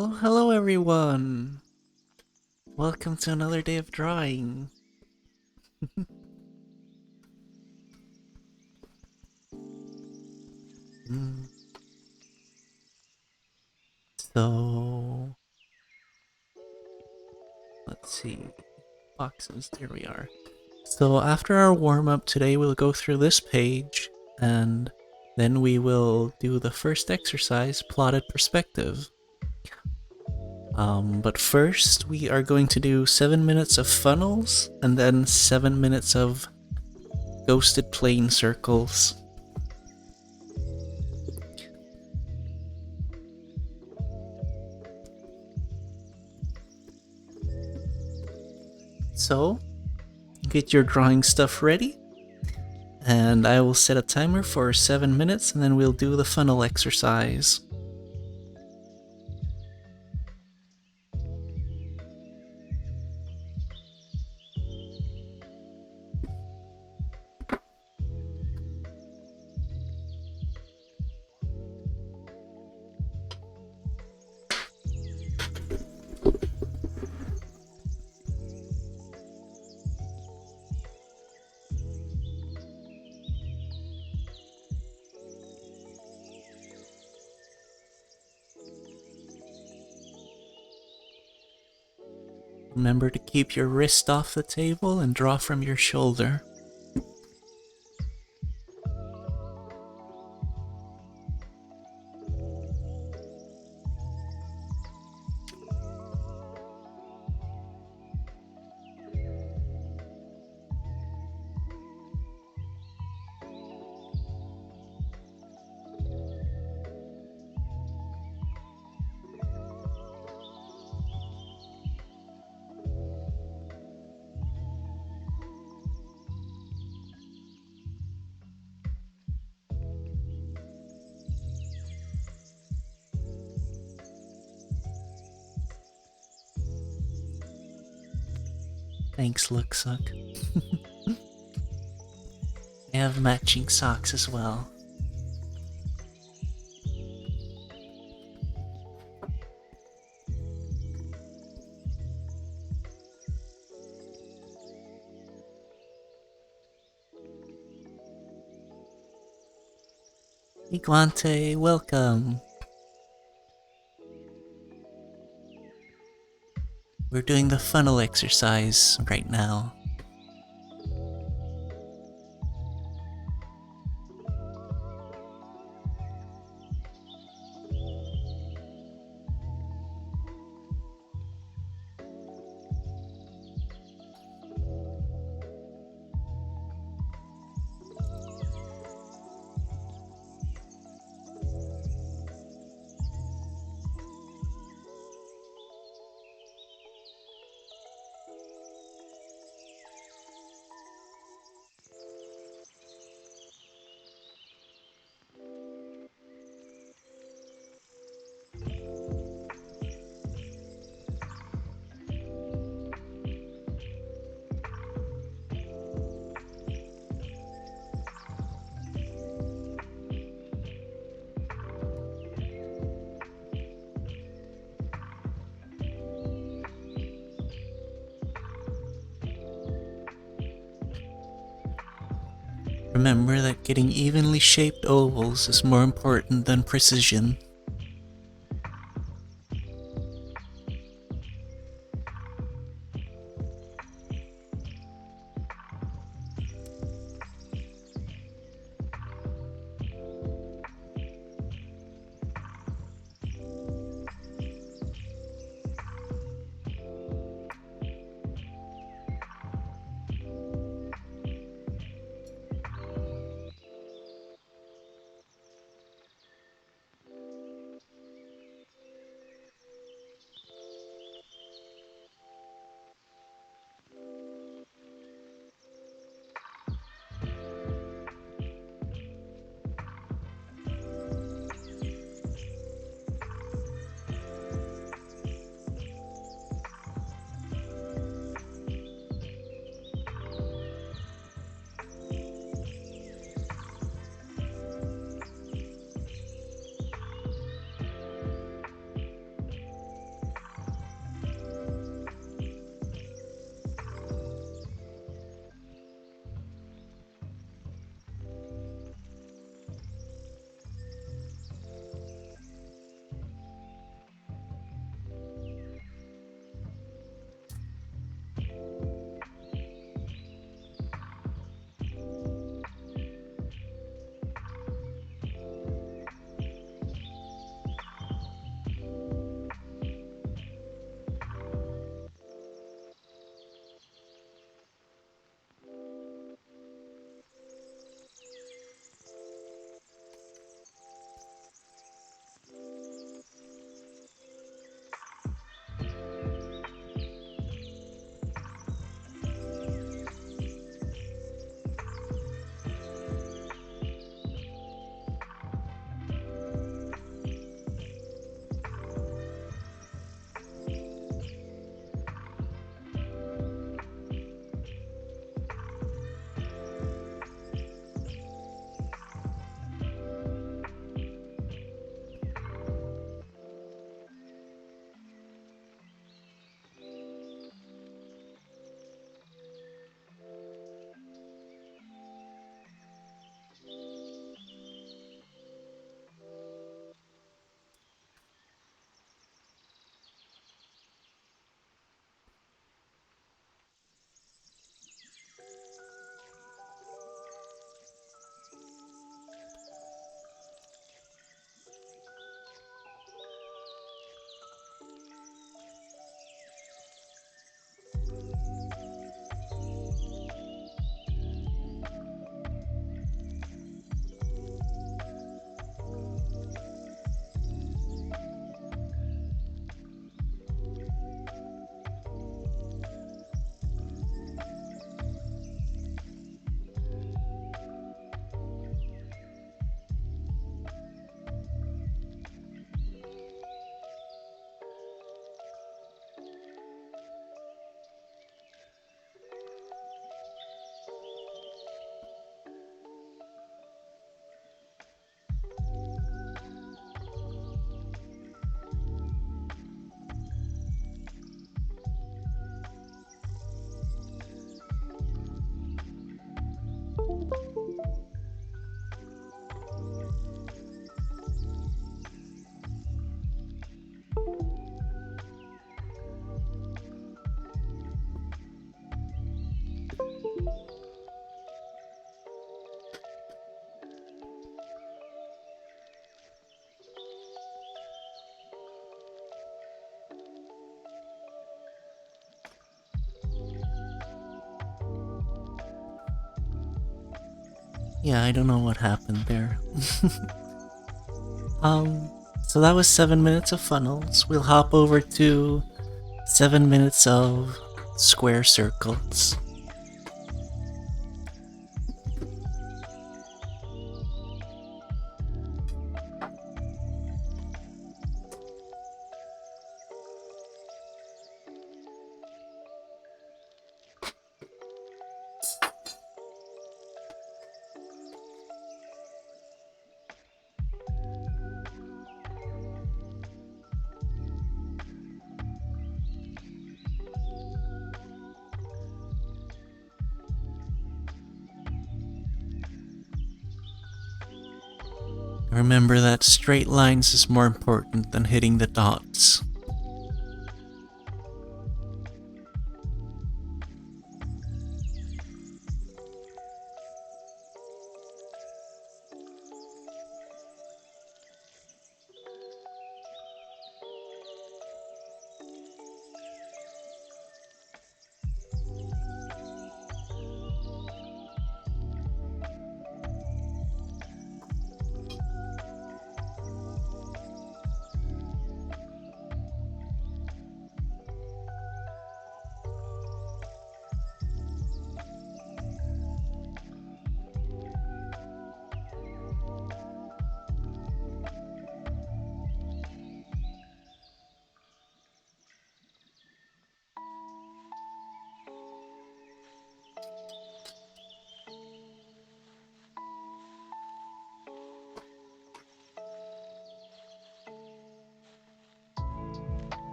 Oh, hello everyone! Welcome to another day of drawing. Mm, So, let's see. Boxes, there we are. So after our warm-up today, we'll go through this page, and then we will do the first exercise, plotted perspective. But first, we are going to do 7 minutes of funnels, and then 7 minutes of ghosted plane circles. So, get your drawing stuff ready, and I will set a timer for 7 minutes, and then we'll do the funnel exercise. Remember to keep your wrist off the table and draw from your shoulder. Thanks, Looksuck. I have matching socks as well. Iguante, welcome! We're doing the funnel exercise right now. Remember that getting evenly shaped ovals is more important than precision. Yeah, I don't know what happened there. um, so that was 7 minutes of funnels. We'll hop over to 7 minutes of square circles. Remember that straight lines is more important than hitting the dots.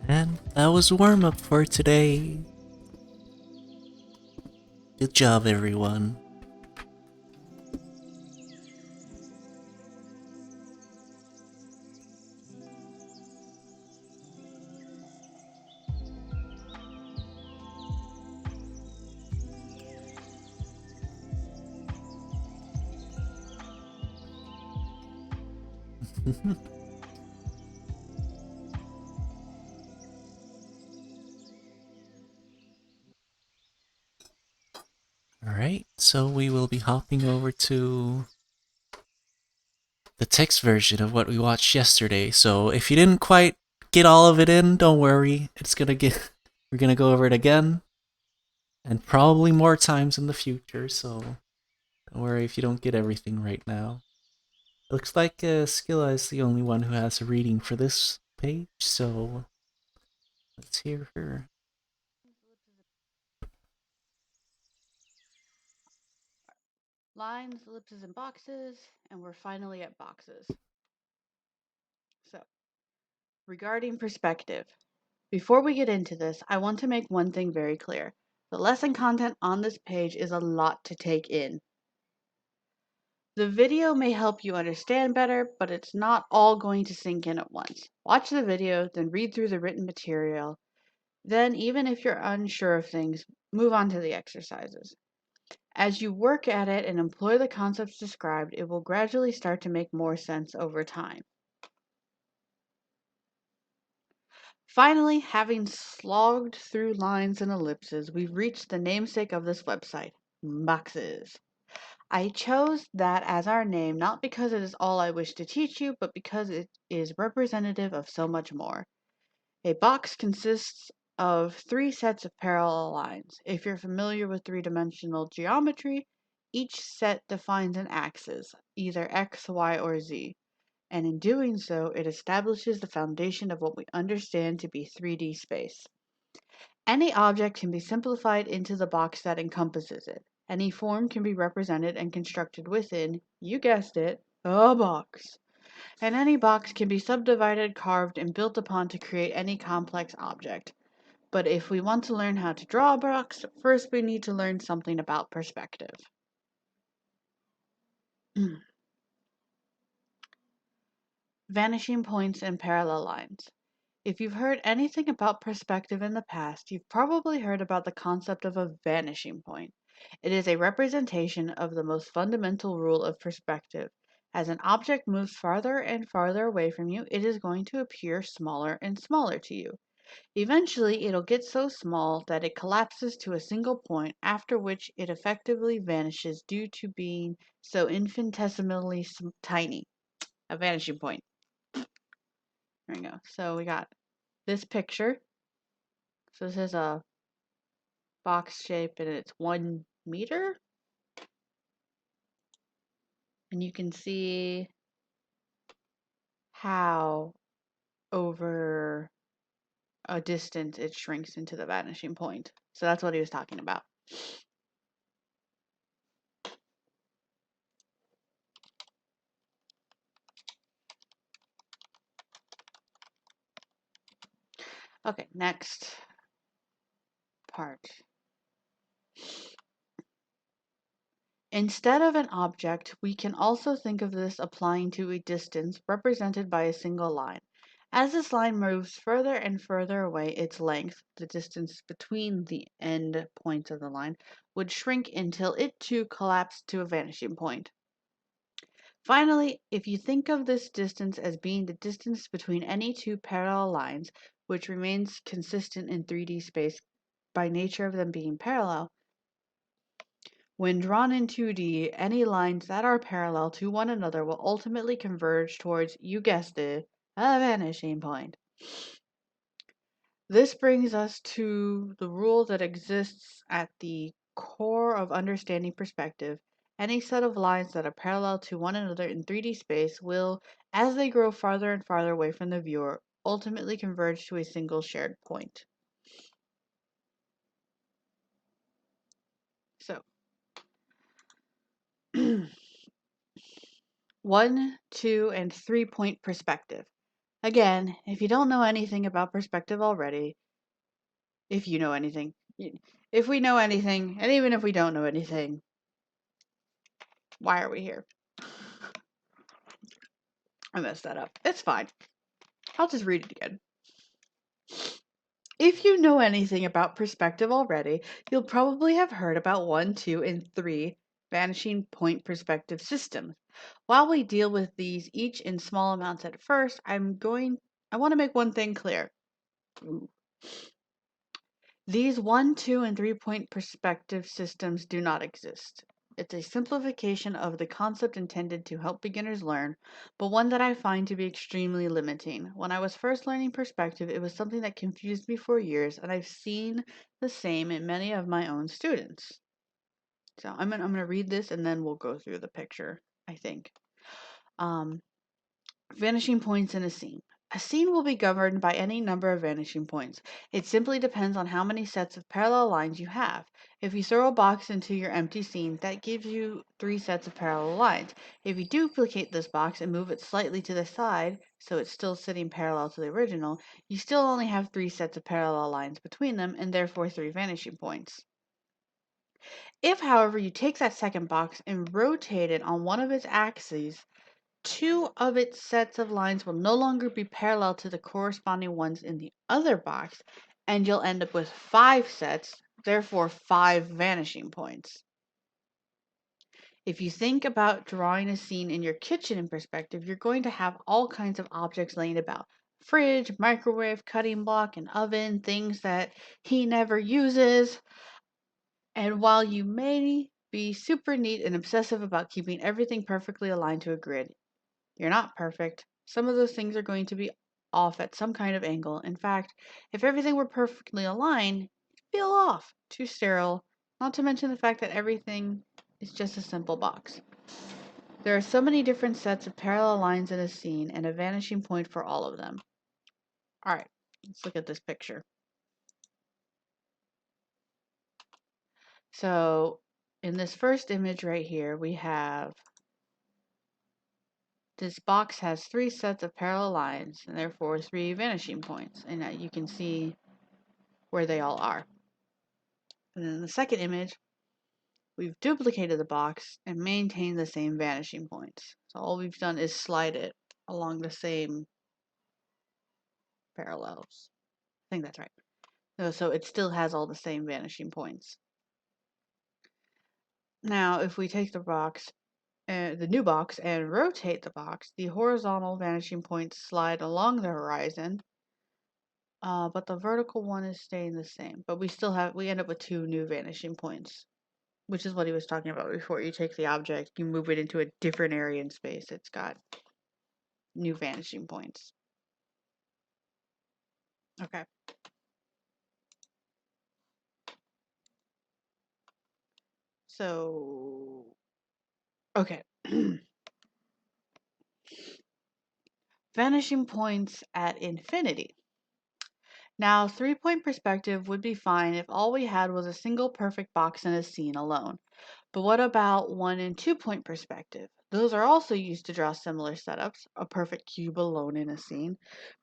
And that was warm up for today. Good job, everyone. Alright, so we will be hopping over to the text version of what we watched yesterday. So if you didn't quite get all of it in, don't worry. We're gonna go over it again and probably more times in the future, so don't worry if you don't get everything right now. Looks like Skilla is the only one who has a reading for this page, so let's hear her. Lines, ellipses, and boxes, and we're finally at boxes. So, regarding perspective, before we get into this, I want to make one thing very clear. The lesson content on this page is a lot to take in. The video may help you understand better, but it's not all going to sink in at once. Watch the video, then read through the written material. Then, even if you're unsure of things, move on to the exercises. As you work at it and employ the concepts described, it will gradually start to make more sense over time. Finally, having slogged through lines and ellipses, we've reached the namesake of this website, boxes. I chose that as our name not because it is all I wish to teach you, but because it is representative of so much more. A box consists of three sets of parallel lines. If you're familiar with three-dimensional geometry, each set defines an axis, either x, y, or z, and in doing so, it establishes the foundation of what we understand to be 3D space. Any object can be simplified into the box that encompasses it. Any form can be represented and constructed within, you guessed it, a box. And any box can be subdivided, carved, and built upon to create any complex object. But if we want to learn how to draw a box, first we need to learn something about perspective. Vanishing points and parallel lines. If you've heard anything about perspective in the past, you've probably heard about the concept of a vanishing point. It is a representation of the most fundamental rule of perspective. As an object moves farther and farther away from you, it is going to appear smaller and smaller to you. Eventually, it'll get so small that it collapses to a single point, after which it effectively vanishes due to being so infinitesimally tiny. A vanishing point. There we go. So we got this picture. So this is a box shape and it's 1 meter. And you can see how over a distance it shrinks into the vanishing point. So that's what he was talking about. Okay, next part. Instead of an object, we can also think of this applying to a distance represented by a single line. As this line moves further and further away, its length, the distance between the end points of the line, would shrink until it too collapsed to a vanishing point. Finally, if you think of this distance as being the distance between any two parallel lines, which remains consistent in 3D space by nature of them being parallel, when drawn in 2D, any lines that are parallel to one another will ultimately converge towards, you guessed it, a vanishing point. This brings us to the rule that exists at the core of understanding perspective. Any set of lines that are parallel to one another in 3D space will, as they grow farther and farther away from the viewer, ultimately converge to a single shared point. So, 1, 2, and 3 point perspective. Again, if you don't know anything about perspective already, if you know anything, if we know anything, and even if we don't know anything, why are we here? I messed that up. It's fine. I'll just read it again. If you know anything about perspective already, you'll probably have heard about 1, 2, and 3 vanishing point perspective systems. While we deal with these each in small amounts at first, I want to make one thing clear. Ooh. These 1, 2, and 3-point perspective systems do not exist. It's a simplification of the concept intended to help beginners learn, but one that I find to be extremely limiting. When I was first learning perspective, it was something that confused me for years, and I've seen the same in many of my own students. So I'm gonna read this and then we'll go through the picture, I think. Um, Vanishing points in a scene. A scene will be governed by any number of vanishing points. It simply depends on how many sets of parallel lines you have. If you throw a box into your empty scene, that gives you 3 sets of parallel lines. If you duplicate this box and move it slightly to the side, so it's still sitting parallel to the original, you still only have 3 sets of parallel lines between them and therefore 3 vanishing points. If, however, you take that second box and rotate it on one of its axes, 2 of its sets of lines will no longer be parallel to the corresponding ones in the other box, and you'll end up with 5 sets, therefore 5 vanishing points. If you think about drawing a scene in your kitchen in perspective, you're going to have all kinds of objects laying about. Fridge, microwave, cutting block, an oven, things that he never uses. And while you may be super neat and obsessive about keeping everything perfectly aligned to a grid, you're not perfect. Some of those things are going to be off at some kind of angle. In fact, if everything were perfectly aligned, it'd feel off, too sterile, not to mention the fact that everything is just a simple box. There are so many different sets of parallel lines in a scene and a vanishing point for all of them. All right, let's look at this picture. So in this first image right here, we have this box has 3 sets of parallel lines and therefore 3 vanishing points. And you can see where they all are. And then in the second image, we've duplicated the box and maintained the same vanishing points. So all we've done is slide it along the same parallels. I think that's right. So it still has all the same vanishing points. Now, if we take the new box, and rotate the box, the horizontal vanishing points slide along the horizon, but the vertical one is staying the same. But we end up with 2 new vanishing points, which is what he was talking about before. You take the object, you move it into a different area in space. It's got new vanishing points. Okay. So, okay. Vanishing points at infinity. Now, 3-point perspective would be fine if all we had was a single perfect box in a scene alone. But what about 1 and 2-point perspective? Those are also used to draw similar setups, a perfect cube alone in a scene.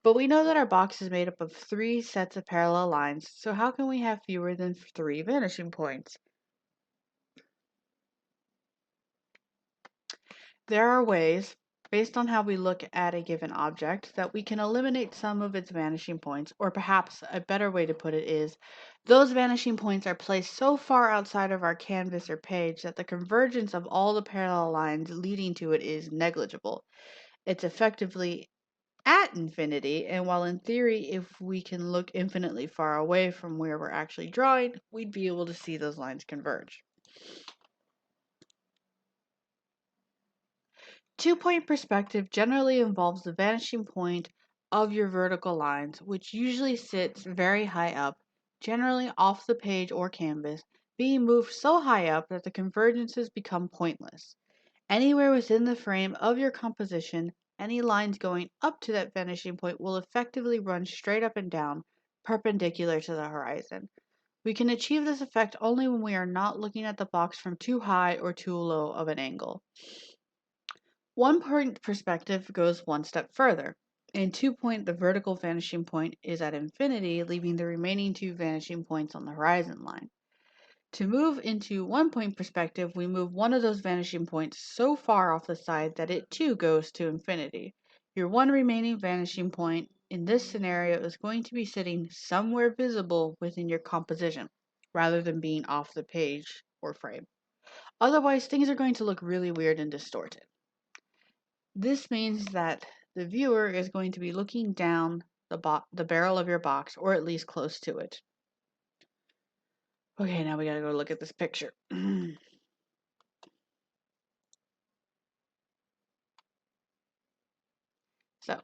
But we know that our box is made up of 3 sets of parallel lines, so how can we have fewer than 3 vanishing points? There are ways, based on how we look at a given object, that we can eliminate some of its vanishing points, or perhaps a better way to put it is, those vanishing points are placed so far outside of our canvas or page that the convergence of all the parallel lines leading to it is negligible. It's effectively at infinity, and while in theory, if we can look infinitely far away from where we're actually drawing, we'd be able to see those lines converge. 2-point perspective generally involves the vanishing point of your vertical lines, which usually sits very high up, generally off the page or canvas, being moved so high up that the convergences become pointless. Anywhere within the frame of your composition, any lines going up to that vanishing point will effectively run straight up and down, perpendicular to the horizon. We can achieve this effect only when we are not looking at the box from too high or too low of an angle. 1-point perspective goes one step further. and 2 point, the vertical vanishing point is at infinity, leaving the remaining 2 vanishing points on the horizon line. To move into 1 point perspective, we move one of those vanishing points so far off the side that it too goes to infinity. Your one remaining vanishing point in this scenario is going to be sitting somewhere visible within your composition, rather than being off the page or frame. Otherwise, things are going to look really weird and distorted. This means that the viewer is going to be looking down the barrel of your box, or at least close to it. Okay, now we gotta go look at this picture. So,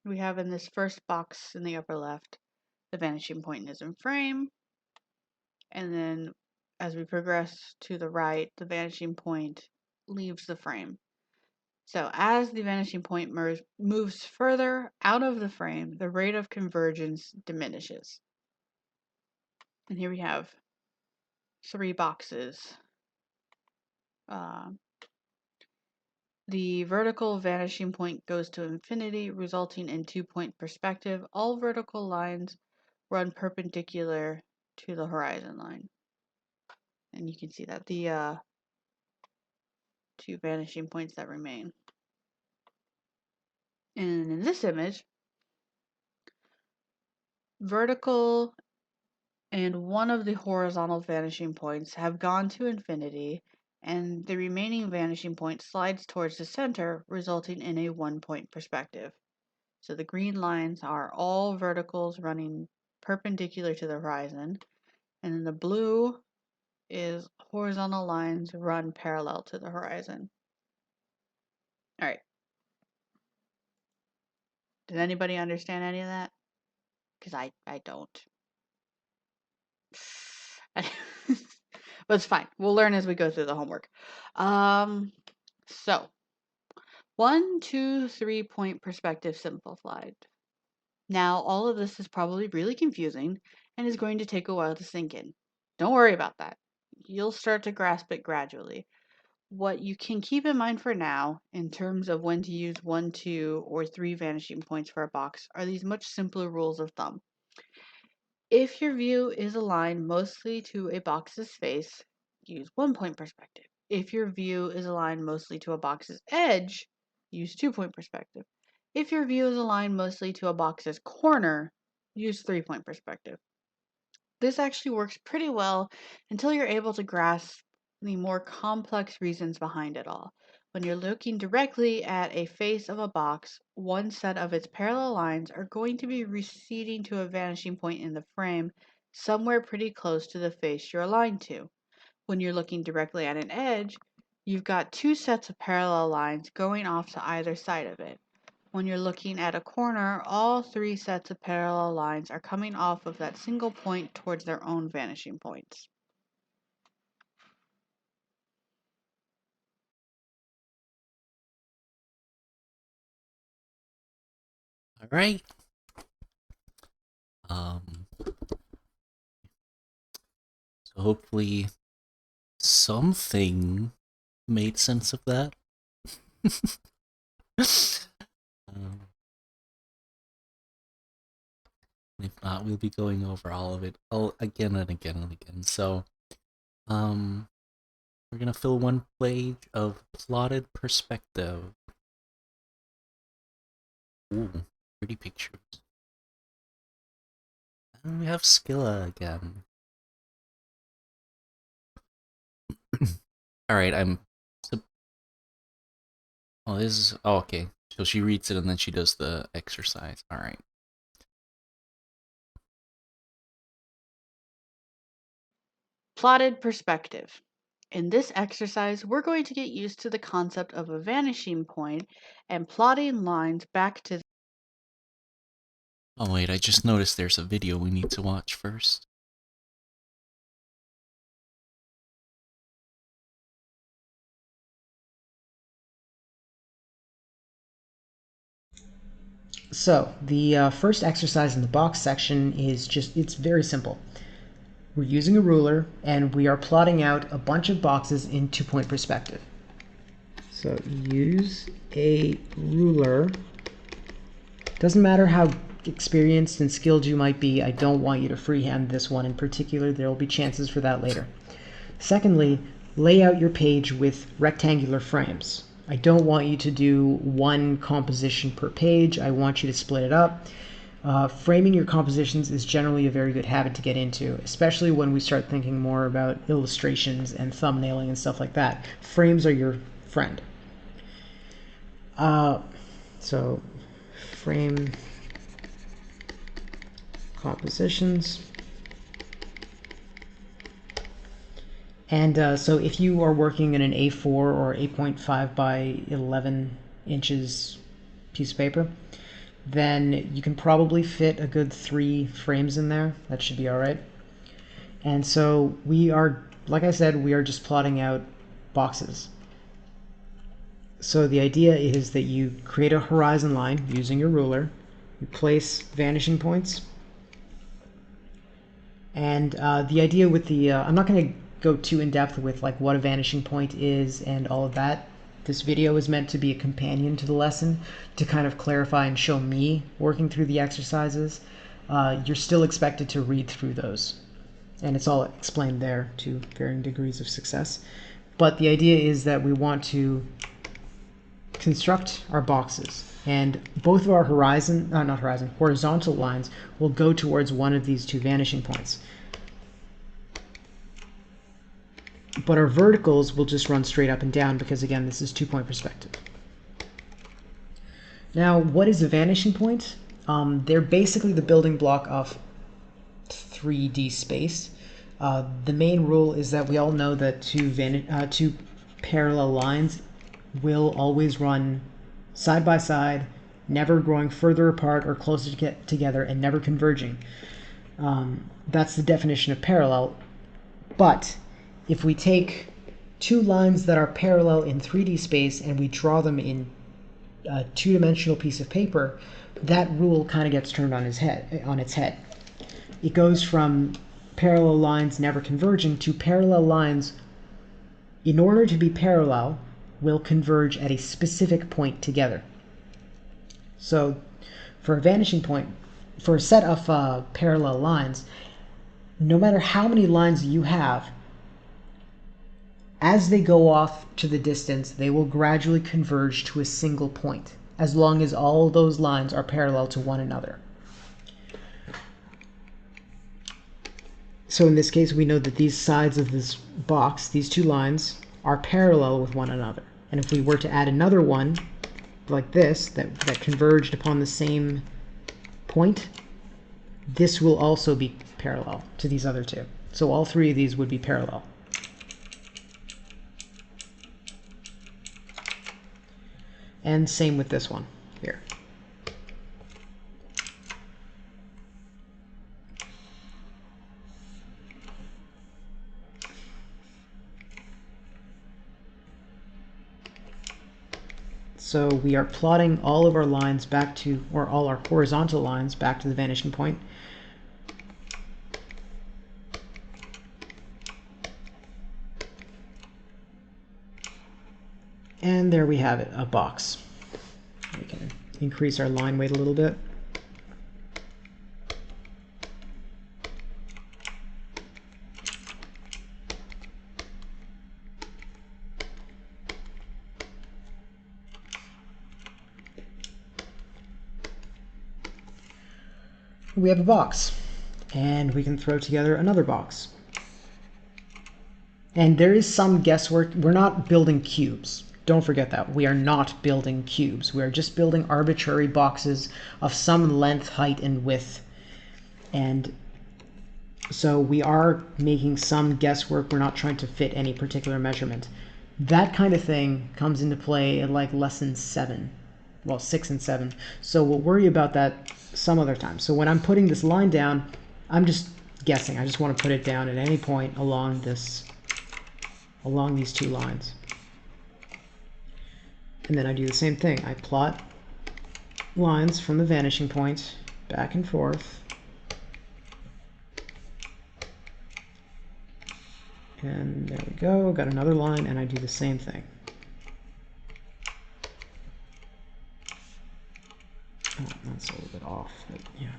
we have in this first box in the upper left, the vanishing point is in frame, and then as we progress to the right, the vanishing point leaves the frame. So as the vanishing point moves further out of the frame, the rate of convergence diminishes. And here we have 3 boxes. The vertical vanishing point goes to infinity, resulting in 2 point perspective. All vertical lines run perpendicular to the horizon line. And you can see that the 2 vanishing points that remain. And in this image, vertical and one of the horizontal vanishing points have gone to infinity, and the remaining vanishing point slides towards the center, resulting in a 1 point perspective. So the green lines are all verticals running perpendicular to the horizon, and then the blue is horizontal lines run parallel to the horizon. All right. Did anybody understand any of that? Because I don't. But it's fine. We'll learn as we go through the homework. So 1, 2, 3 point perspective simplified. Now, all of this is probably really confusing and is going to take a while to sink in. Don't worry about that. You'll start to grasp it gradually. What you can keep in mind for now, in terms of when to use 1, 2, or 3 vanishing points for a box, are these much simpler rules of thumb. If your view is aligned mostly to a box's face, use 1 point perspective. If your view is aligned mostly to a box's edge, use 2 point perspective. If your view is aligned mostly to a box's corner, use 3 point perspective. This actually works pretty well until you're able to grasp the more complex reasons behind it all. When you're looking directly at a face of a box, one set of its parallel lines are going to be receding to a vanishing point in the frame somewhere pretty close to the face you're aligned to. When you're looking directly at an edge, you've got 2 sets of parallel lines going off to either side of it. When you're looking at a corner, all 3 sets of parallel lines are coming off of that single point towards their own vanishing points. All right. Um, so hopefully something made sense of that. um, if not, we'll be going over all of it again and again and again. So, we're gonna fill one page of plotted perspective. Ooh, pretty pictures. And we have Skilla again. All right, oh, this is. Oh, okay. So she reads it and then she does the exercise. All right. Plotted perspective. In this exercise, we're going to get used to the concept of a vanishing point and plotting lines back to. Oh, wait, I just noticed there's a video we need to watch first. So the first exercise in the box section is it's very simple. We're using a ruler and we are plotting out a bunch of boxes in 2 point perspective. So use a ruler Doesn't matter how experienced and skilled you might be, I don't want you to freehand this one in particular. There will be chances for that later. Secondly, lay out your page with rectangular frames. I don't want you to do one composition per page. I want you to split it up. Framing your compositions is generally a very good habit to get into, especially when we start thinking more about illustrations and thumbnailing and stuff like that. Frames are your friend. So frame compositions. And so if you are working in an A4 or 8.5 by 11 inches piece of paper, then you can probably fit a good 3 frames in there. That should be all right. And so we are, like I said, we are just plotting out boxes. So the idea is that you create a horizon line using your ruler, you place vanishing points, and the idea with the, I'm not going to go too in depth with like what a vanishing point is and all of that. This video is meant to be a companion to the lesson to kind of clarify and show me working through the exercises. You're still expected to read through those, and it's all explained there to varying degrees of success. But the idea is that we want to construct our boxes, and both of our horizontal lines will go towards one of these 2 vanishing points. But our verticals will just run straight up and down because, again, this is 2-point perspective. Now, what is a vanishing point? They're basically the building block of 3D space. The main rule is that we all know that two parallel lines will always run side by side, never growing further apart or closer together, and never converging. That's the definition of parallel. But if we take 2 lines that are parallel in 3D space and we draw them in a 2-dimensional piece of paper, that rule kind of gets turned on its head. It goes from parallel lines never converging to parallel lines, in order to be parallel, will converge at a specific point together. So for a vanishing point, for a set of parallel lines, no matter how many lines you have, as they go off to the distance, they will gradually converge to a single point, as long as all those lines are parallel to one another. So in this case, we know that these sides of this box, these 2 lines, are parallel with one another. And if we were to add another one, like this, that converged upon the same point, this will also be parallel to these other 2. So all 3 of these would be parallel. And same with this one here. So we are plotting all of our lines back to, or all our horizontal lines back to the vanishing point. And there we have it, a box. We can increase our line weight a little bit. We have a box, and we can throw together another box. And there is some guesswork. We're not building cubes. Don't forget that. We are not building cubes. We are just building arbitrary boxes of some length, height, and width. And so we are making some guesswork. We're not trying to fit any particular measurement. That kind of thing comes into play in like lesson 7. Well, 6 and 7. So we'll worry about that some other time. So when I'm putting this line down, I'm just guessing. I just want to put it down at any point along these 2 lines. And then I do the same thing. I plot lines from the vanishing point back and forth. And there we go. Got another line, and I do the same thing. that's a little bit off. Wait, yeah.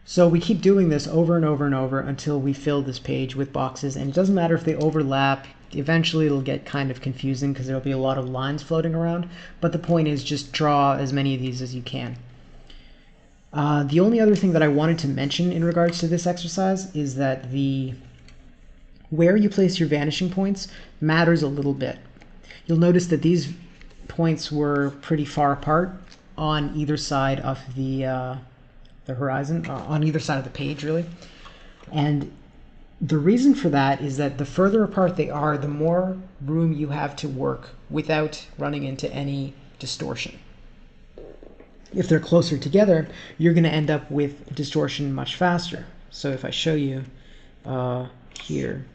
So we keep doing this over and over and over until we fill this page with boxes, and it doesn't matter if they overlap. Eventually it'll get kind of confusing because there'll be a lot of lines floating around, but the point is just draw as many of these as you can. The only other thing that I wanted to mention in regards to this exercise is that where you place your vanishing points matters a little bit. You'll notice that these points were pretty far apart on either side of the horizon, on either side of the page, really. And the reason for that is that the further apart they are, the more room you have to work without running into any distortion. If they're closer together, you're going to end up with distortion much faster. So if I show you here,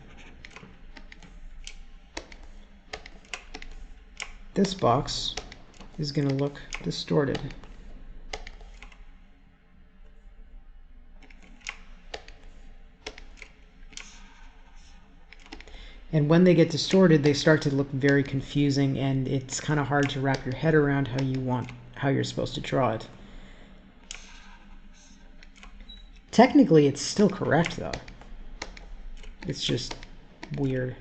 this box is going to look distorted. And when they get distorted, they start to look very confusing, and it's kind of hard to wrap your head around how you're supposed to draw it. Technically, it's still correct, though. It's just weird.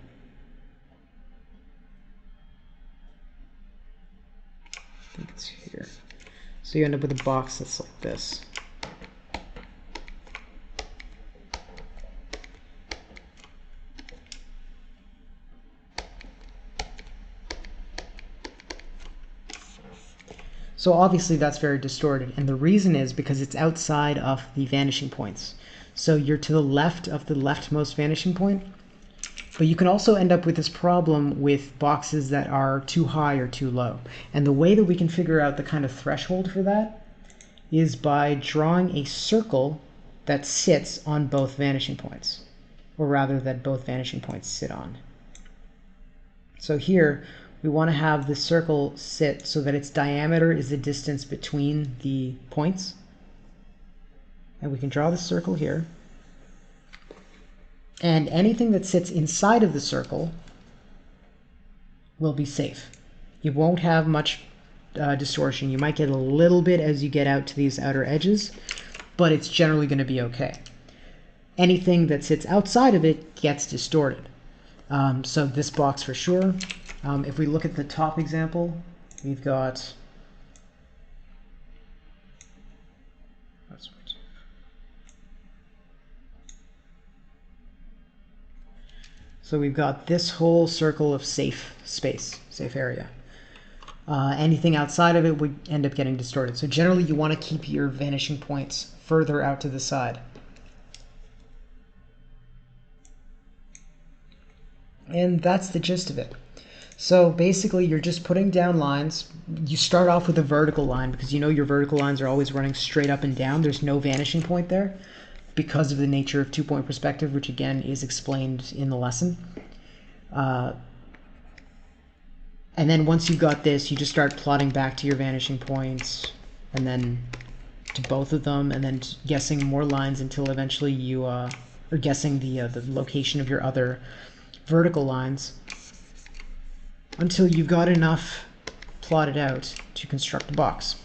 I think it's here. So you end up with a box that's like this. So obviously that's very distorted, and the reason is because it's outside of the vanishing points. So you're to the left of the leftmost vanishing point, but you can also end up with this problem with boxes that are too high or too low. And the way that we can figure out the kind of threshold for that is by drawing a circle that sits on both vanishing points, or rather that both vanishing points sit on. So here, we want to have the circle sit so that its diameter is the distance between the points. And we can draw the circle here. And anything that sits inside of the circle will be safe. You won't have much distortion. You might get a little bit as you get out to these outer edges, but it's generally going to be okay. Anything that sits outside of it gets distorted. So this box for sure. If we look at the top example, we've got this whole circle of safe space, safe area. Anything outside of it would end up getting distorted. So generally you want to keep your vanishing points further out to the side. And that's the gist of it. So basically you're just putting down lines. You start off with a vertical line because you know your vertical lines are always running straight up and down. There's no vanishing point there because of the nature of two-point perspective, which again is explained in the lesson. And then once you've got this, you just start plotting back to your vanishing points and then to both of them, and then guessing more lines until eventually you are guessing the location of your other vertical lines until you've got enough plotted out to construct a box.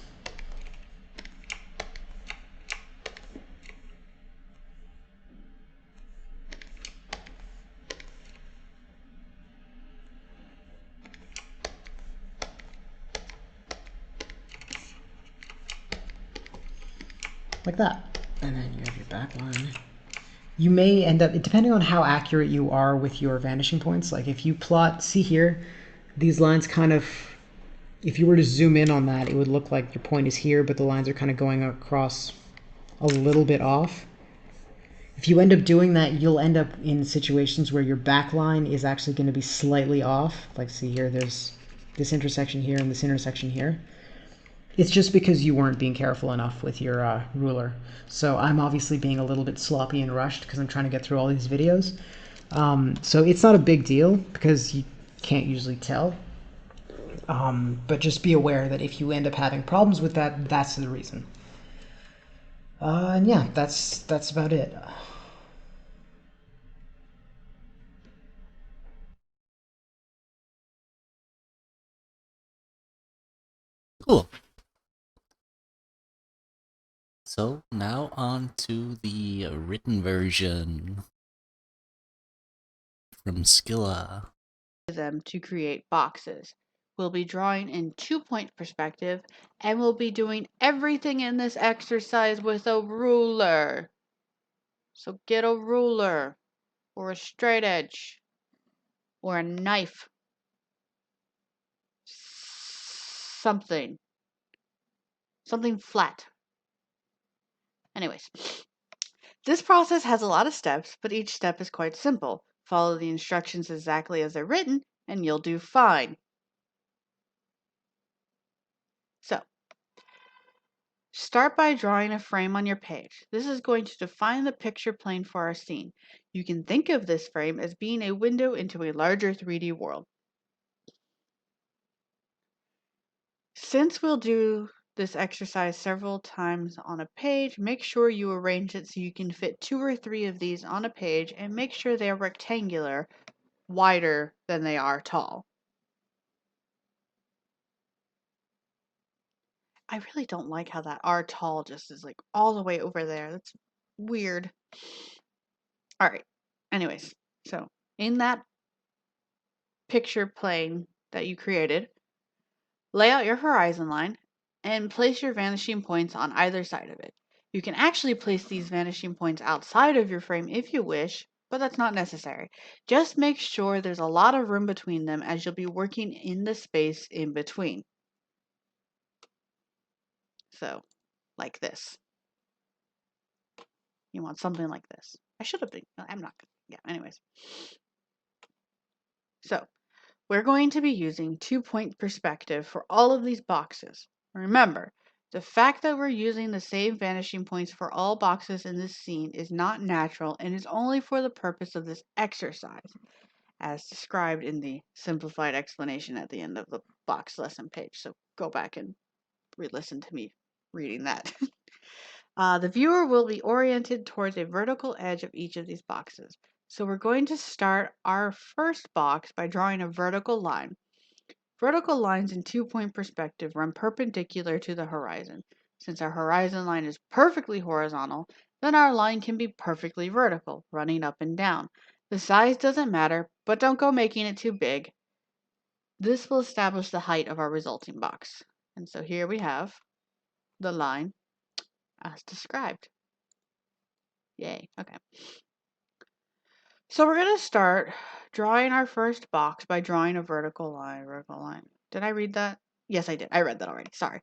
Like that. And then you have your back line. You may end up, depending on how accurate you are with your vanishing points, like if you plot, see here, these lines kind of, if you were to zoom in on that, it would look like your point is here, but the lines are kind of going across a little bit off. If you end up doing that, you'll end up in situations where your back line is actually going to be slightly off. Like see here, there's this intersection here and this intersection here. It's just because you weren't being careful enough with your ruler. So I'm obviously being a little bit sloppy and rushed because I'm trying to get through all these videos. So it's not a big deal because you can't usually tell. But just be aware that if you end up having problems with that, that's the reason. And yeah, that's about it. Cool. So now on to the written version from Skilla. Them to create boxes. We'll be drawing in 2-point perspective and we'll be doing everything in this exercise with a ruler. So get a ruler or a straight edge or a knife. Something. Something flat. Anyways, this process has a lot of steps, but each step is quite simple. Follow the instructions exactly as they're written and you'll do fine. So, start by drawing a frame on your page. This is going to define the picture plane for our scene. You can think of this frame as being a window into a larger 3D world. Since we'll do this exercise several times on a page, make sure you arrange it so you can fit 2 or 3 of these on a page and make sure they are rectangular, wider than they are tall. I really don't like how that R tall just is like all the way over there. That's weird. All right. Anyways, so in that picture plane that you created, lay out your horizon line and place your vanishing points on either side of it. You can actually place these vanishing points outside of your frame if you wish, but that's not necessary. Just make sure there's a lot of room between them as you'll be working in the space in between. So, like this. You want something like this. I should have been, I'm not gonna, yeah, anyways. So, we're going to be using 2-point perspective for all of these boxes. Remember, the fact that we're using the same vanishing points for all boxes in this scene is not natural and is only for the purpose of this exercise, as described in the simplified explanation at the end of the box lesson page. So go back and re-listen to me reading that. The viewer will be oriented towards a vertical edge of each of these boxes. So we're going to start our first box by drawing a vertical line. Vertical lines in 2-point perspective run perpendicular to the horizon. Since our horizon line is perfectly horizontal, then our line can be perfectly vertical, running up and down. The size doesn't matter, but don't go making it too big. This will establish the height of our resulting box. And so here we have the line as described. Yay, okay. So we're going to start drawing our first box by drawing a vertical line. Vertical line. Did I read that? Yes, I did. I read that already. Sorry.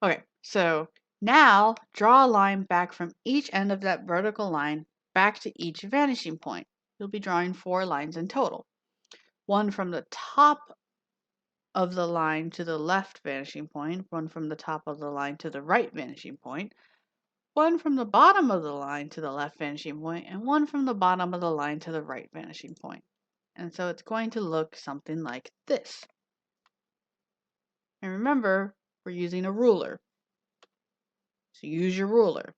Okay, so now draw a line back from each end of that vertical line back to each vanishing point. You'll be drawing 4 lines in total. One from the top of the line to the left vanishing point, one from the top of the line to the right vanishing point, one from the bottom of the line to the left vanishing point, and one from the bottom of the line to the right vanishing point. And so it's going to look something like this. And remember, we're using a ruler. So use your ruler.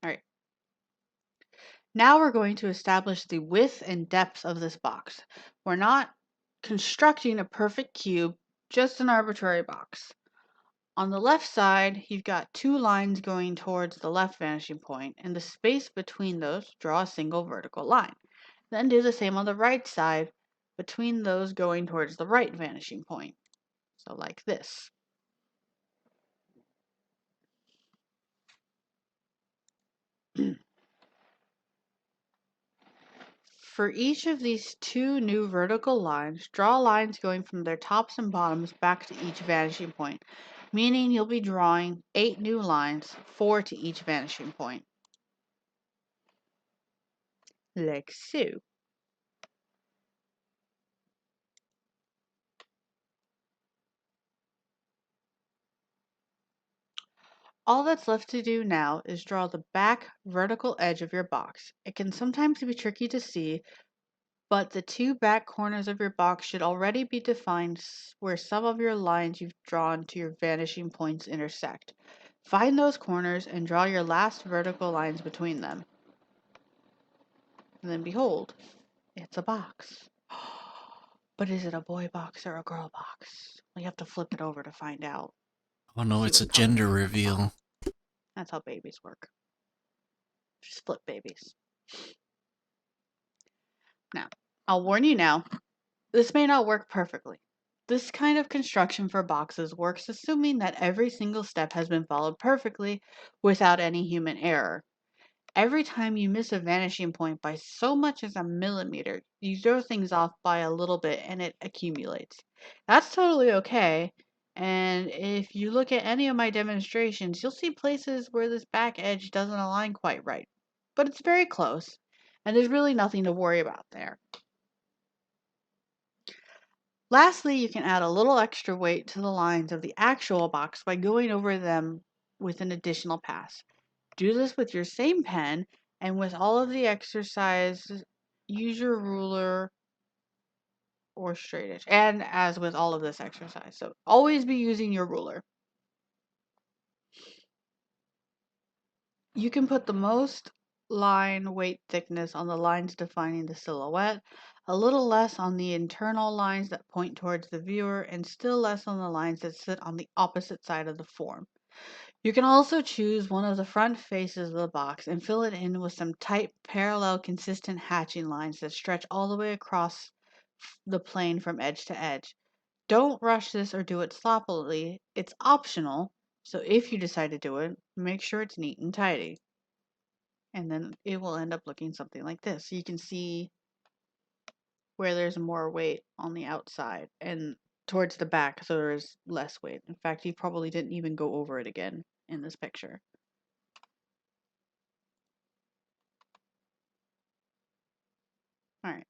All right. Now we're going to establish the width and depth of this box. We're not constructing a perfect cube, just an arbitrary box. On the left side, you've got 2 lines going towards the left vanishing point, and the space between those, draw a single vertical line. Then do the same on the right side, between those going towards the right vanishing point. So like this. For each of these 2 new vertical lines, draw lines going from their tops and bottoms back to each vanishing point, meaning you'll be drawing 8 new lines, 4 to each vanishing point. Like so. All that's left to do now is draw the back vertical edge of your box. It can sometimes be tricky to see, but the 2 back corners of your box should already be defined where some of your lines you've drawn to your vanishing points intersect. Find those corners and draw your last vertical lines between them. And then behold, it's a box. But is it a boy box or a girl box? We have to flip it over to find out. Oh no, See it's a what color gender comes on the bottom. reveal. That's how babies work. Split babies. Now, I'll warn you now, this may not work perfectly. This kind of construction for boxes works assuming that every single step has been followed perfectly without any human error. Every time you miss a vanishing point by so much as a millimeter, you throw things off by a little bit and it accumulates. That's totally okay. And if you look at any of my demonstrations, you'll see places where this back edge doesn't align quite right. But it's very close, and there's really nothing to worry about there. Lastly, you can add a little extra weight to the lines of the actual box by going over them with an additional pass. Do this with your same pen, and with all of the exercises, use your ruler or straight edge. And as with all of this exercise, so always be using your ruler. You can put the most line weight thickness on the lines defining the silhouette, a little less on the internal lines that point towards the viewer, and still less on the lines that sit on the opposite side of the form. You can also choose one of the front faces of the box and fill it in with some tight, parallel, consistent hatching lines that stretch all the way across the plane from edge to edge. Don't rush this or do it sloppily. It's optional, so if you decide to do it, make sure it's neat and tidy. And then it will end up looking something like this. You can see where there's more weight on the outside and towards the back, so there's less weight. In fact, you probably didn't even go over it again in this picture. All right.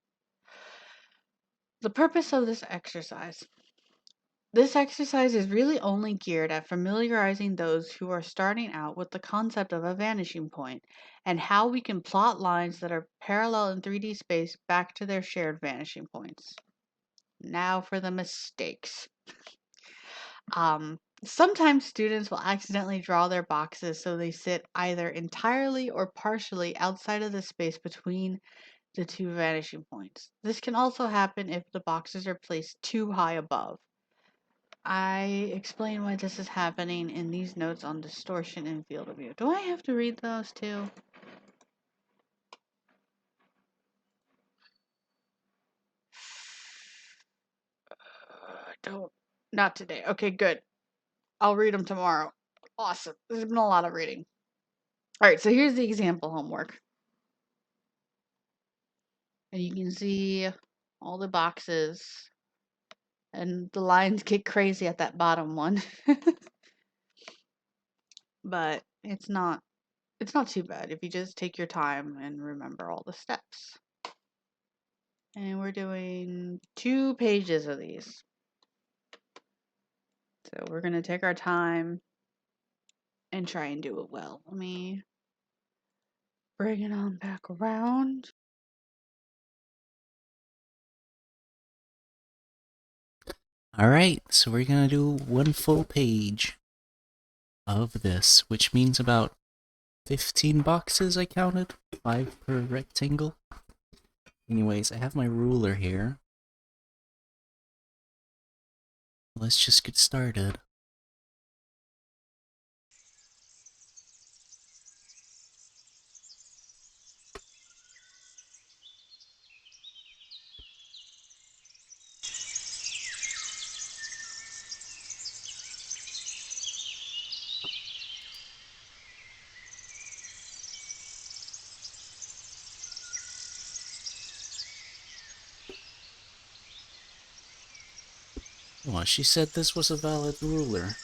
The purpose of this exercise. This exercise is really only geared at familiarizing those who are starting out with the concept of a vanishing point and how we can plot lines that are parallel in 3D space back to their shared vanishing points. Now for the mistakes. Sometimes students will accidentally draw their boxes so they sit either entirely or partially outside of the space between the two vanishing points. This can also happen if the boxes are placed too high above. I explain why this is happening in these notes on distortion and field of view. Do I have to read those too? Don't. Not today. Okay, good. I'll read them tomorrow. Awesome. There's been a lot of reading. All right, so here's the example homework. And you can see all the boxes and the lines get crazy at that bottom one. But it's not too bad if you just take your time and remember all the steps. And we're doing 2 pages of these. So we're going to take our time and try and do it well. Let me bring it on back around. Alright, so we're gonna do 1 full page of this, which means about 15 boxes I counted, 5 per rectangle. Anyways, I have my ruler here. Let's just get started. Oh, she said this was a valid ruler.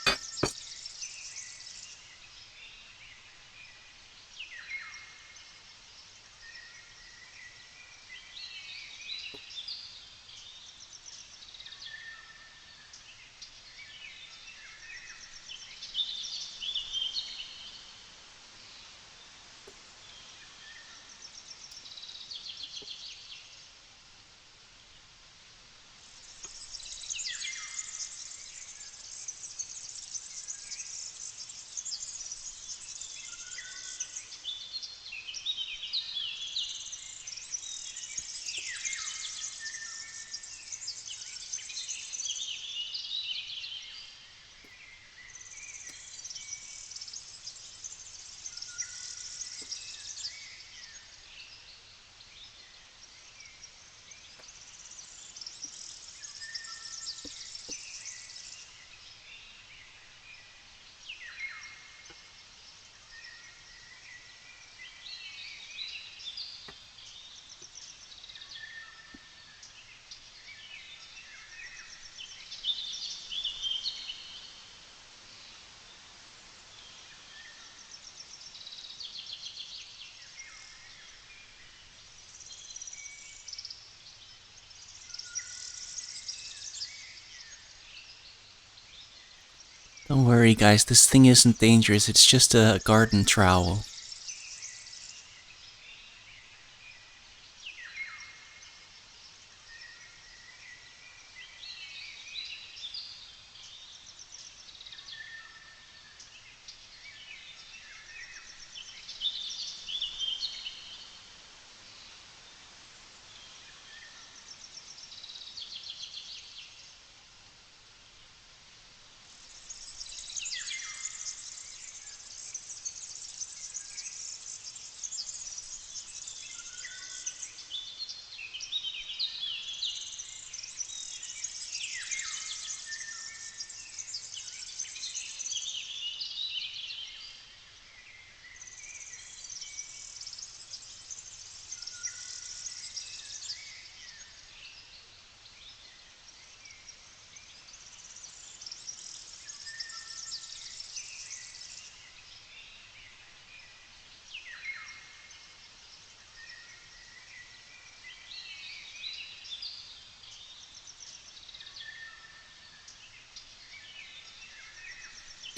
Don't worry, guys, this thing isn't dangerous, it's just a garden trowel.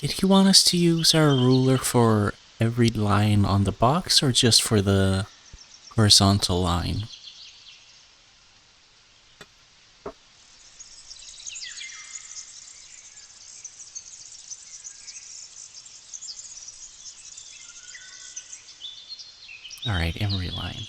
Did he want us to use our ruler for every line on the box or just for the horizontal line? Alright, every line.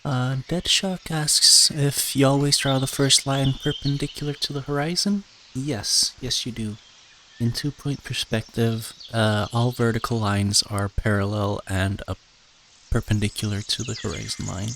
Deadshock asks if you always draw the first line perpendicular to the horizon. Yes, yes you do. In 2-point perspective, all vertical lines are parallel and up perpendicular to the horizon line.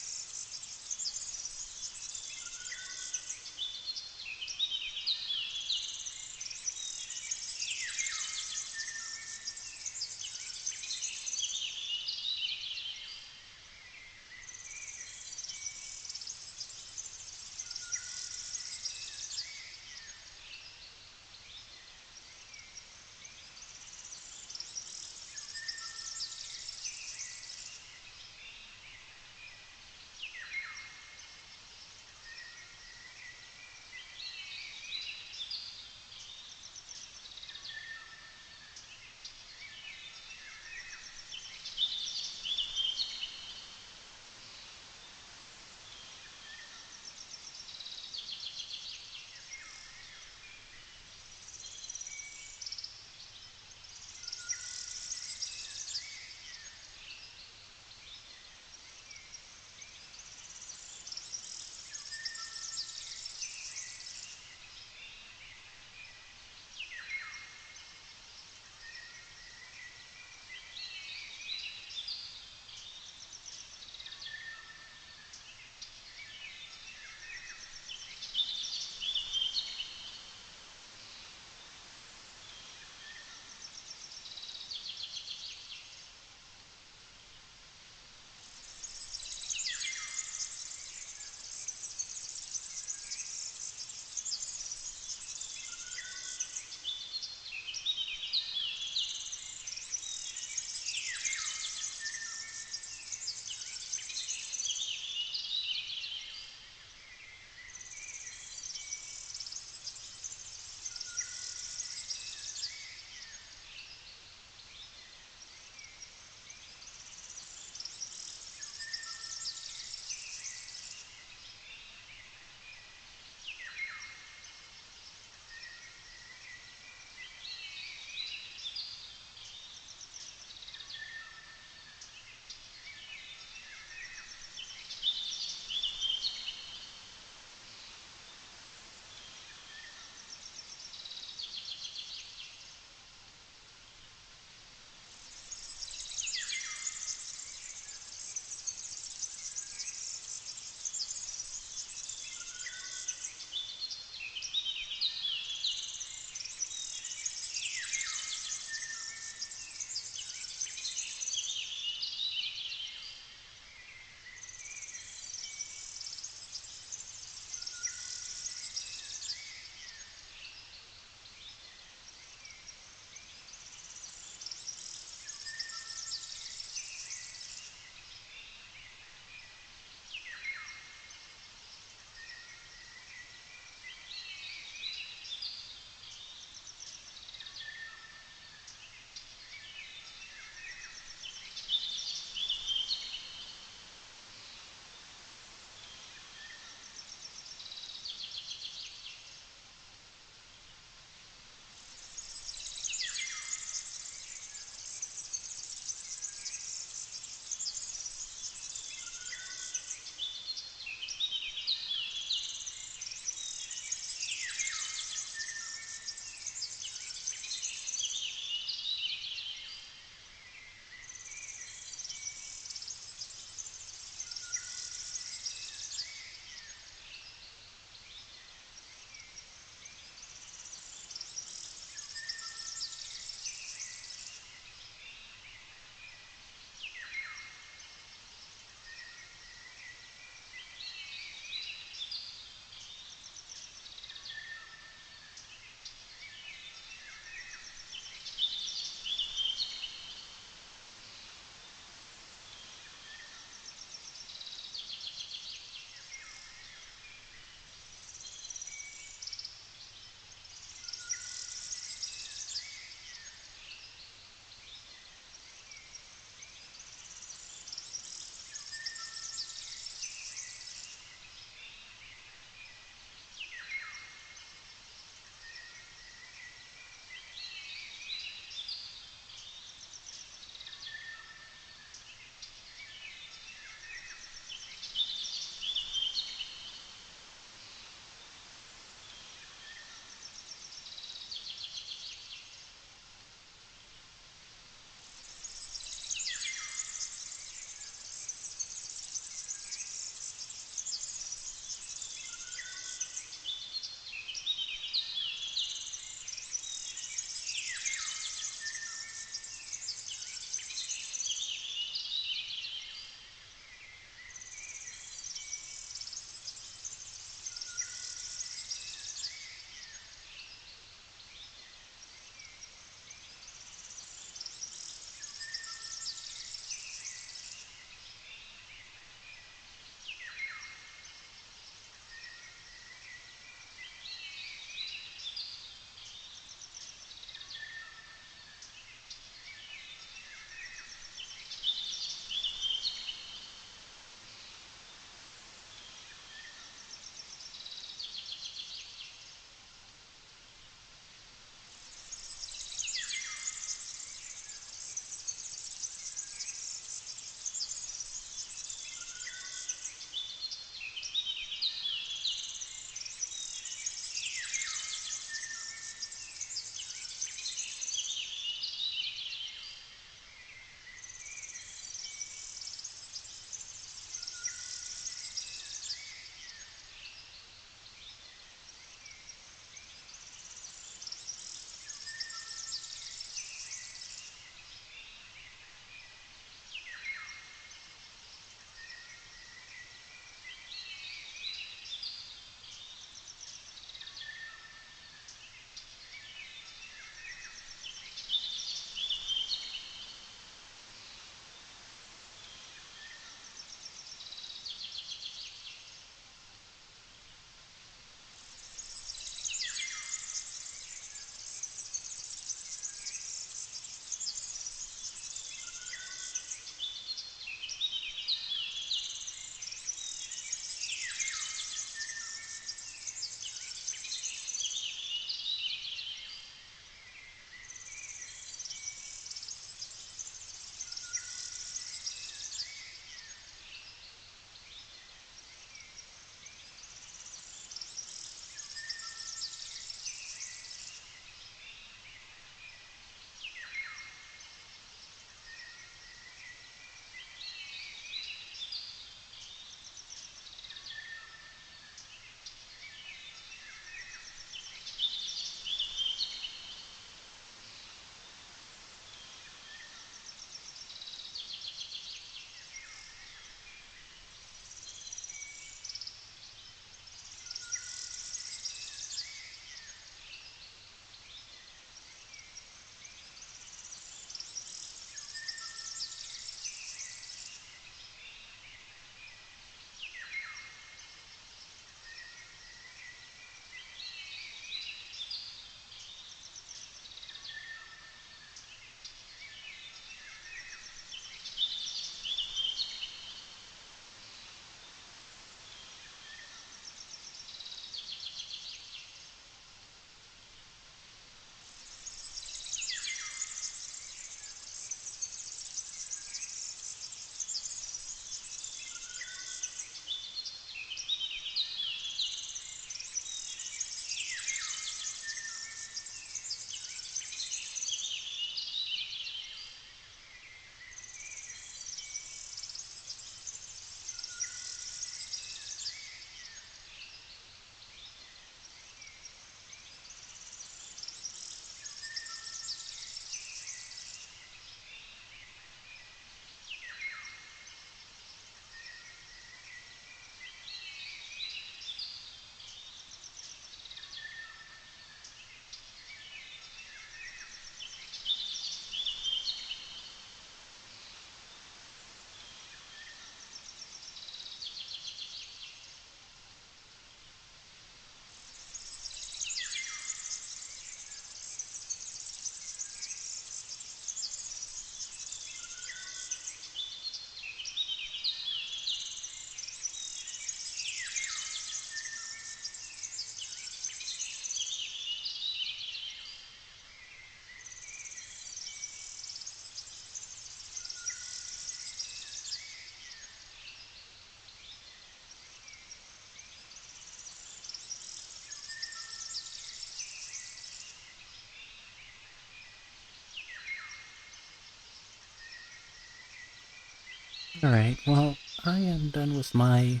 Alright, well, I am done with my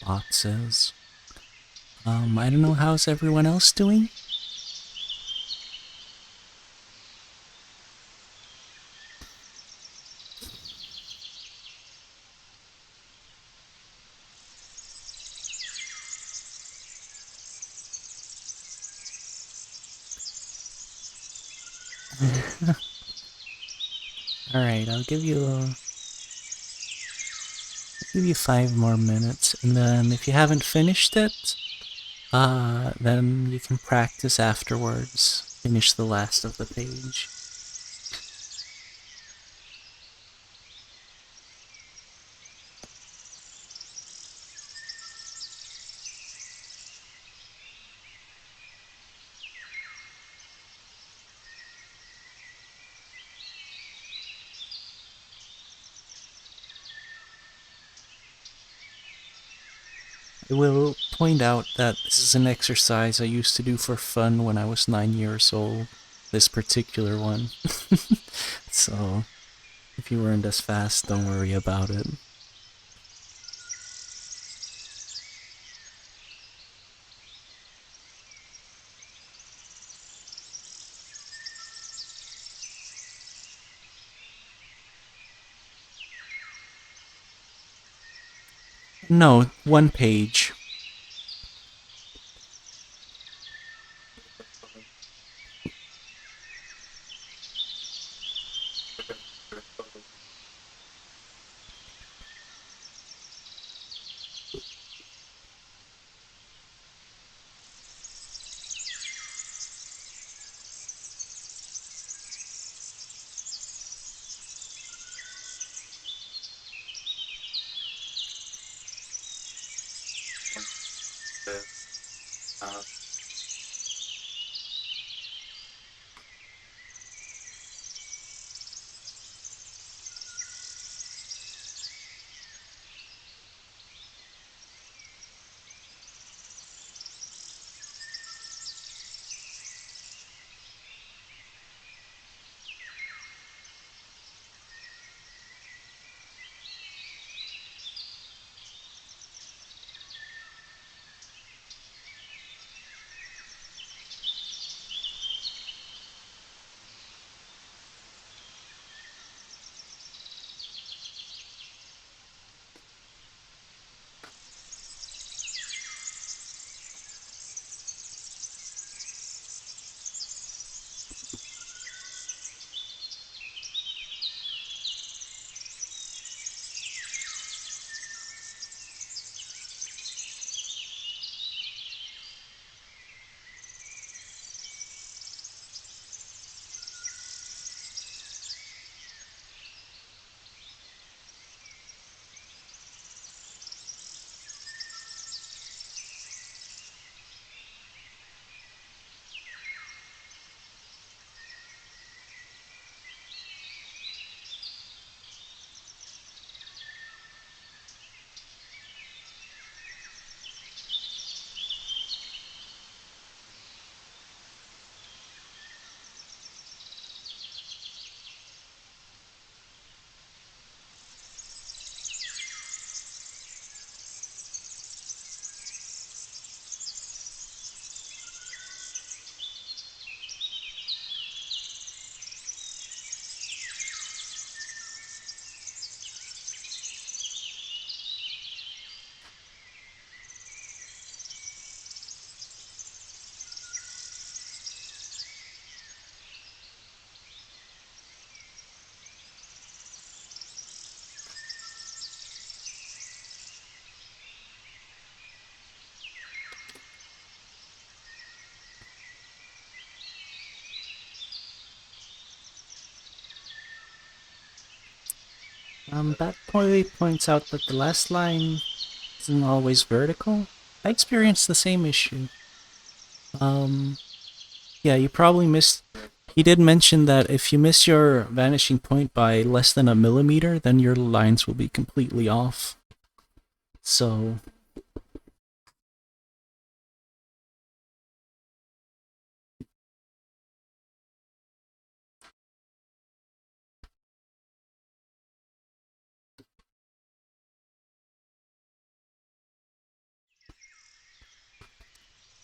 boxes. I don't know, how's everyone else doing? Alright, give you 5 more minutes, and then if you haven't finished it, then you can practice afterwards. Finish the last of the page. I will point out that this is an exercise I used to do for fun when I was 9 years old. This particular one. So, if you weren't as fast, don't worry about it. No, one page. That probably points out that the last line isn't always vertical. I experienced the same issue. Um, yeah, you probably missed. He did mention that if you miss your vanishing point by less than a millimeter, then your lines will be completely off. So,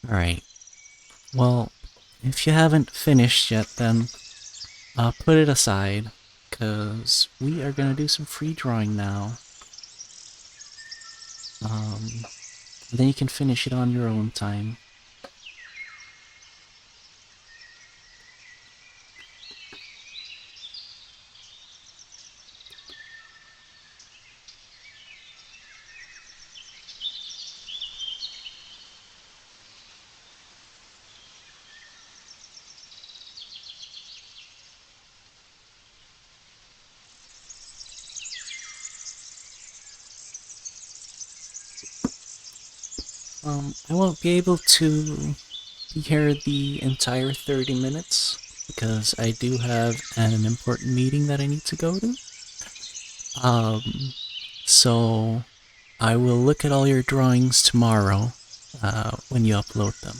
Alright. Well, if you haven't finished yet, then put it aside, because we are going to do some free drawing now. Then you can finish it on your own time. I won't be able to be here the entire 30 minutes because I do have an important meeting that I need to go to. So I will look at all your drawings tomorrow when you upload them.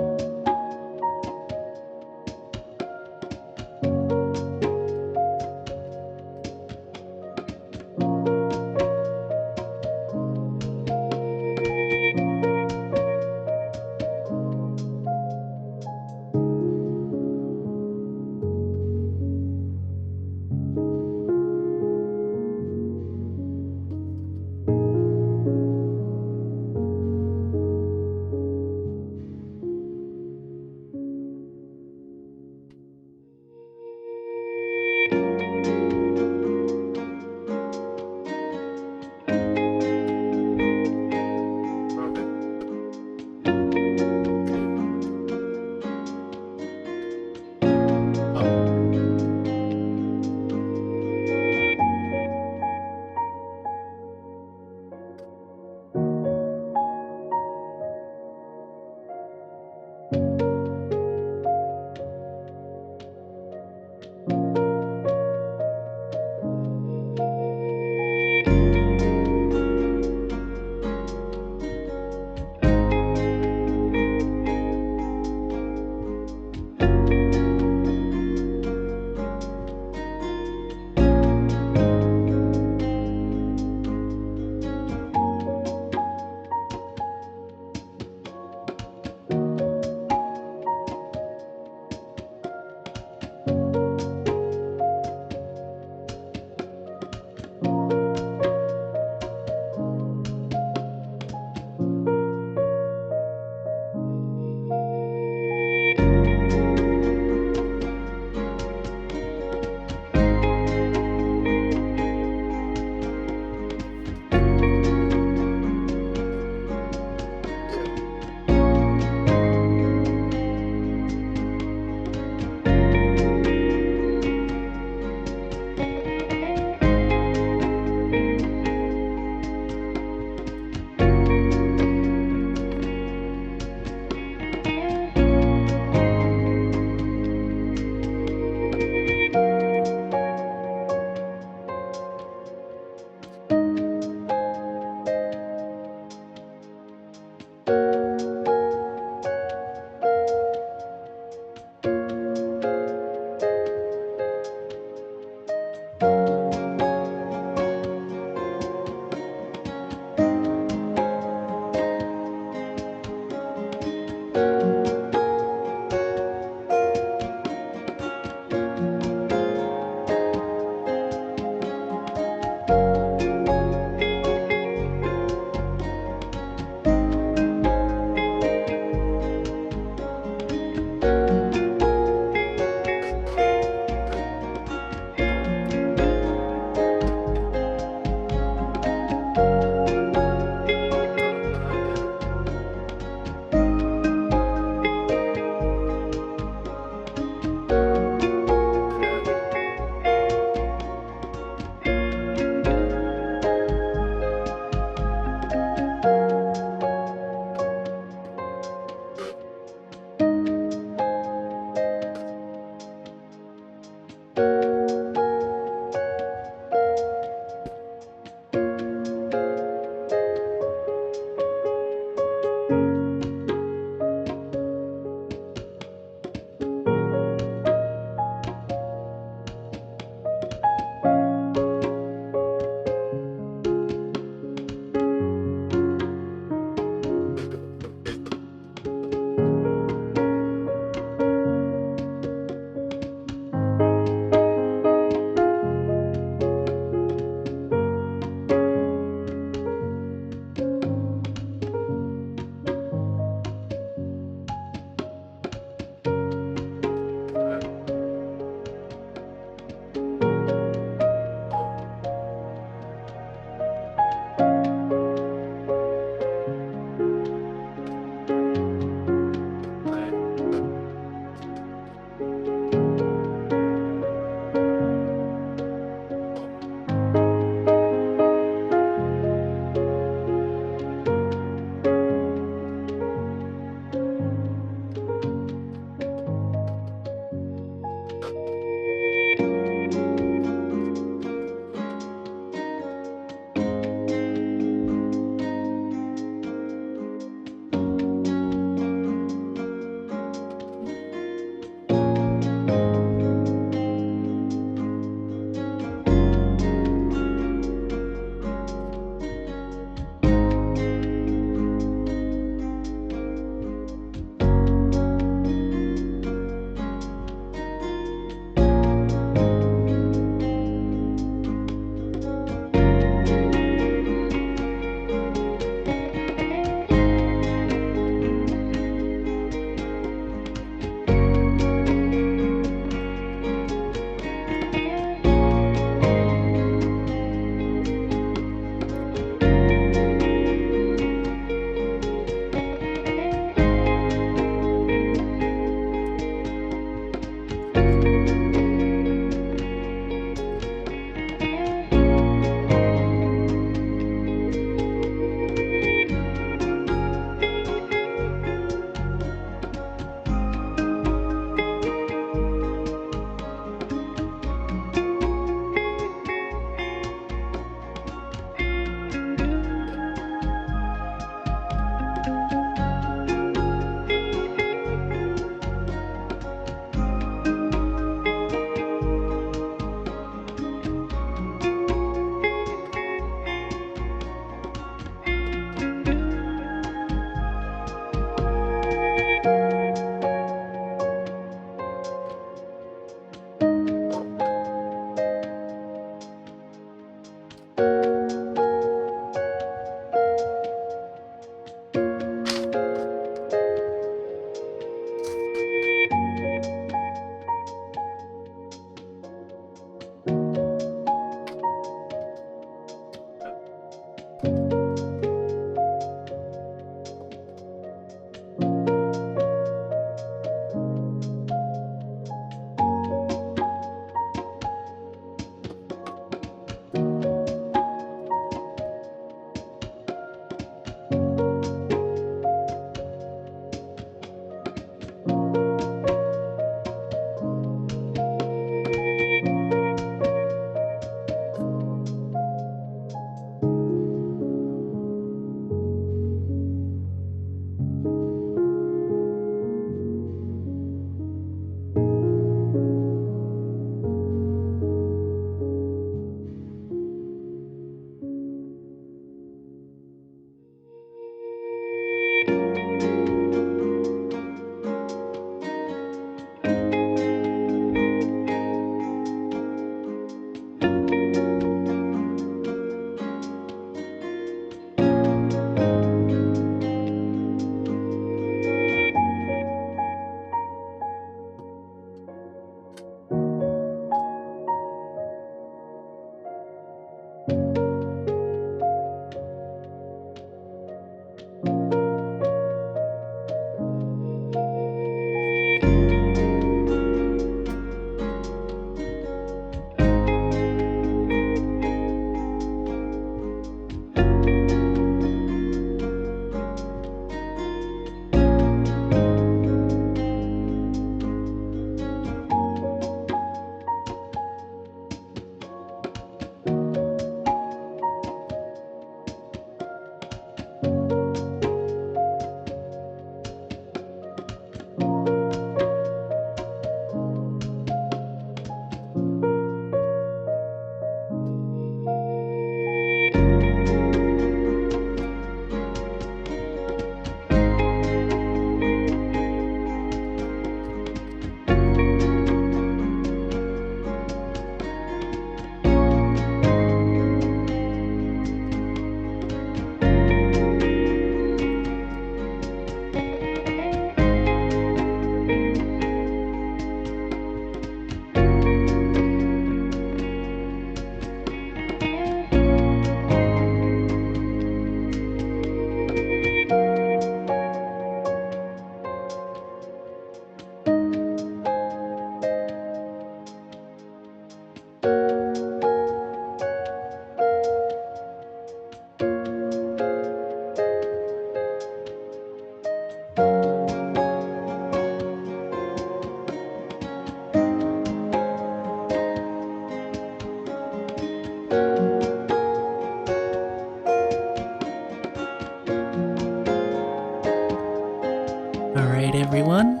Alright, everyone.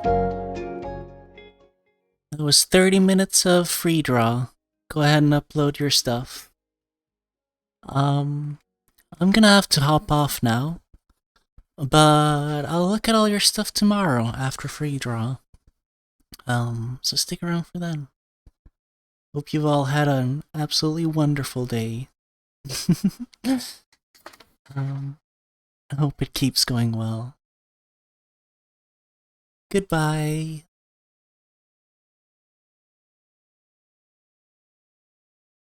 That was 30 minutes of free draw. Go ahead and upload your stuff. I'm gonna have to hop off now, but I'll look at all your stuff tomorrow after free draw. So stick around for then. Hope you've all had an absolutely wonderful day. I hope it keeps going well. Goodbye.